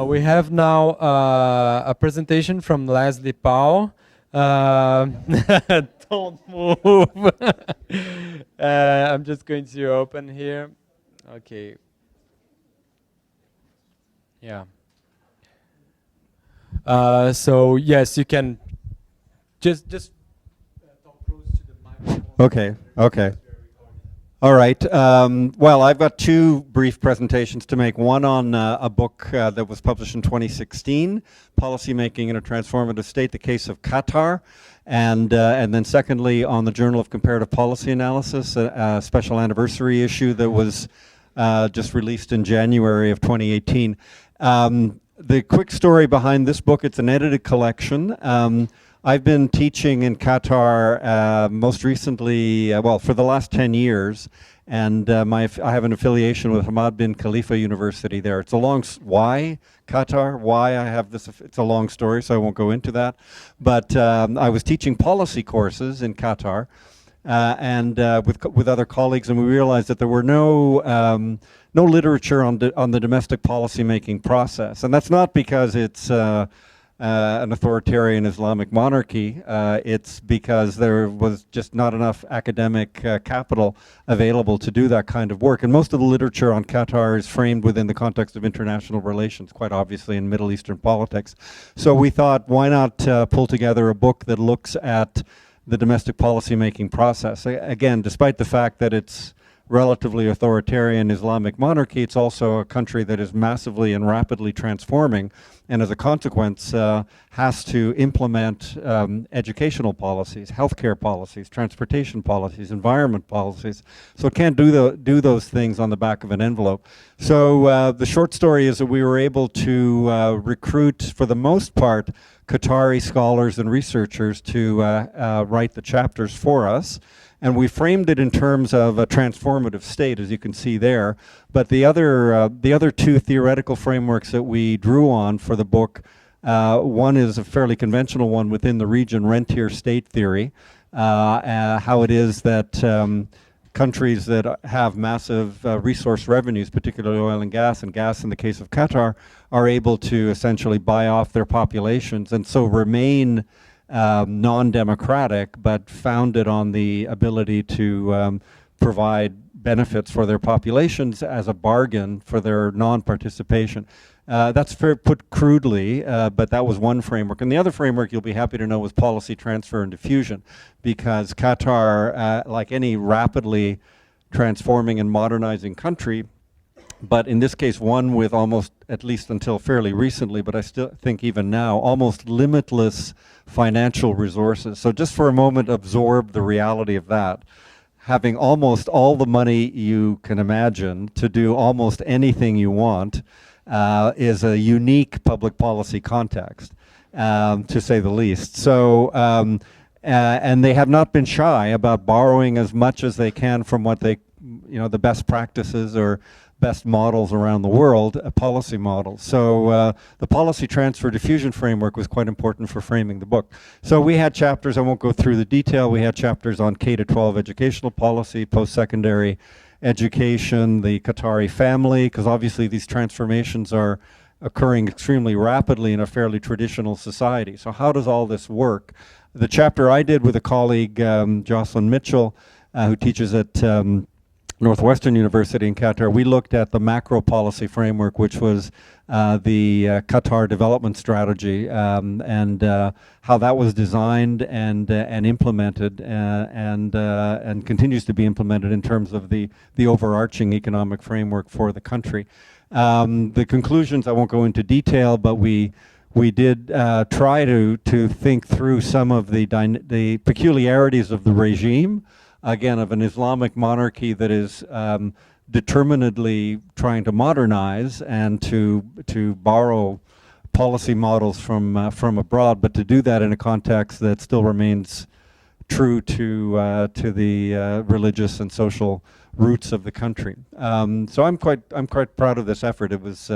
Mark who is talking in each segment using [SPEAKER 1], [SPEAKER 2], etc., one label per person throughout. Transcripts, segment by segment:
[SPEAKER 1] we have now a presentation from Leslie Powell. Don't move. I'm just going to open here. Okay. Yeah. So yes, you can just talk close to the microphone.
[SPEAKER 2] Okay. Okay. All right. Well, I've got two brief presentations to make. One on a book that was published in 2016, Policymaking in a Transformative State, the Case of Qatar, and then secondly on the Journal of Comparative Policy Analysis, a special anniversary issue that was just released in January of 2018. The quick story behind this book, it's an edited collection. I've been teaching in Qatar most recently, well, for the last 10 years, and I have an affiliation with Hamad bin Khalifa University there. It's a long, why Qatar? Why I have this, it's a long story, so I won't go into that. But I was teaching policy courses in Qatar, and with other colleagues, and we realized that there were no literature on the domestic policy making process. And that's not because it's an authoritarian Islamic monarchy. It's because there was just not enough academic capital available to do that kind of work. And most of the literature on Qatar is framed within the context of international relations, quite obviously in Middle Eastern politics. So we thought, why not pull together a book that looks at the domestic policy making process? Again, despite the fact that it's relatively authoritarian Islamic monarchy, it's also a country that is massively and rapidly transforming, and as a consequence has to implement educational policies, healthcare policies, transportation policies, environment policies. So it can't do those things on the back of an envelope. So the short story is that we were able to recruit, for the most part, Qatari scholars and researchers to write the chapters for us. And we framed it in terms of a transformative state, as you can see there. But the other two theoretical frameworks that we drew on for the book, one is a fairly conventional one within the region, rentier state theory, how it is that countries that have massive resource revenues, particularly oil and gas in the case of Qatar, are able to essentially buy off their populations and so remain non-democratic, but founded on the ability to provide benefits for their populations as a bargain for their non-participation. That's put crudely, but that was one framework. And the other framework, you'll be happy to know, was policy transfer and diffusion, because Qatar, like any rapidly transforming and modernizing country, but in this case one with almost, at least until fairly recently, but I still think even now, almost limitless financial resources. So just for a moment, absorb the reality of that. Having almost all the money you can imagine to do almost anything you want is a unique public policy context, to say the least. So, and they have not been shy about borrowing as much as they can from what they, the best practices or best models around the world, policy models. So the policy transfer diffusion framework was quite important for framing the book. So we had chapters, I won't go through the detail, we had chapters on K-12 educational policy, post-secondary education, the Qatari family, because obviously these transformations are occurring extremely rapidly in a fairly traditional society. So how does all this work? The chapter I did with a colleague, Jocelyn Mitchell, who teaches at Northwestern University in Qatar, we looked at the macro policy framework, which was the Qatar development strategy, and how that was designed and implemented, and continues to be implemented in terms of the overarching economic framework for the country. The conclusions, I won't go into detail, but we did try to think through some of the peculiarities of the regime, again, of an Islamic monarchy that is determinedly trying to modernize and to borrow policy models from abroad, but to do that in a context that still remains true to the religious and social roots of the country. So I'm quite proud of this effort. It was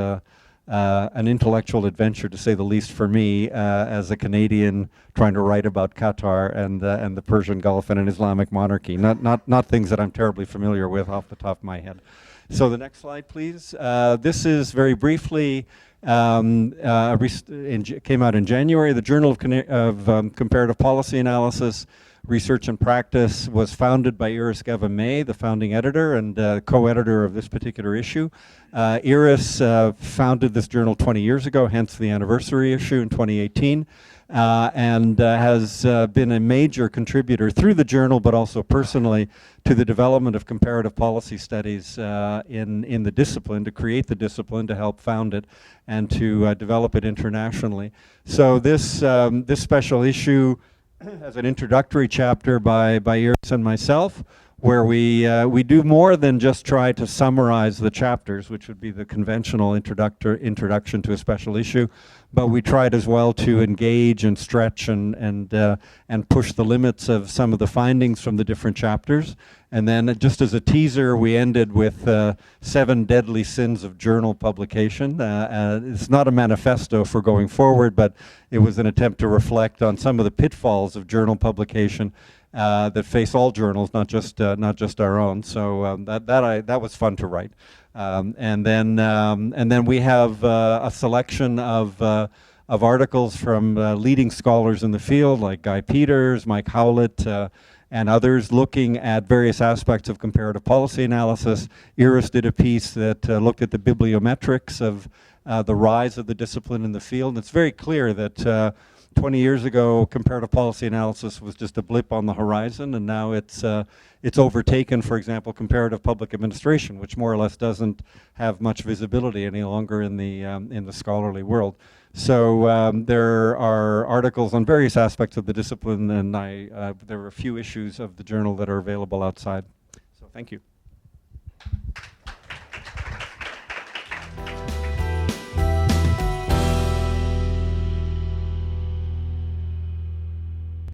[SPEAKER 2] an intellectual adventure, to say the least, for me as a Canadian trying to write about Qatar and the Persian Gulf and an Islamic monarchy. Not things that I'm terribly familiar with off the top of my head. So the next slide, please. This is very briefly, came out in January. The Journal of Comparative Policy Analysis, Research and Practice was founded by Iris Geva-May, the founding editor and co-editor of this particular issue. Iris founded this journal 20 years ago, hence the anniversary issue in 2018. And has been a major contributor through the journal, but also personally, to the development of comparative policy studies in the discipline, to create the discipline, to help found it, and to develop it internationally. So this special issue has an introductory chapter by Iris and myself, where we do more than just try to summarize the chapters, which would be the conventional introduction to a special issue, but we tried as well to engage and stretch and push the limits of some of the findings from the different chapters. And then just as a teaser, we ended with 7 deadly sins of journal publication. It's not a manifesto for going forward, but it was an attempt to reflect on some of the pitfalls of journal publication that face all journals, not just our own. So that was fun to write. And then we have a selection of articles from leading scholars in the field, like Guy Peters, Mike Howlett, and others, looking at various aspects of comparative policy analysis. Iris did a piece that looked at the bibliometrics of the rise of the discipline in the field. And it's very clear that 20 years ago, comparative policy analysis was just a blip on the horizon, and now it's overtaken, for example, comparative public administration, which more or less doesn't have much visibility any longer in the scholarly world. So there are articles on various aspects of the discipline, and there are a few issues of the journal that are available outside. So thank you.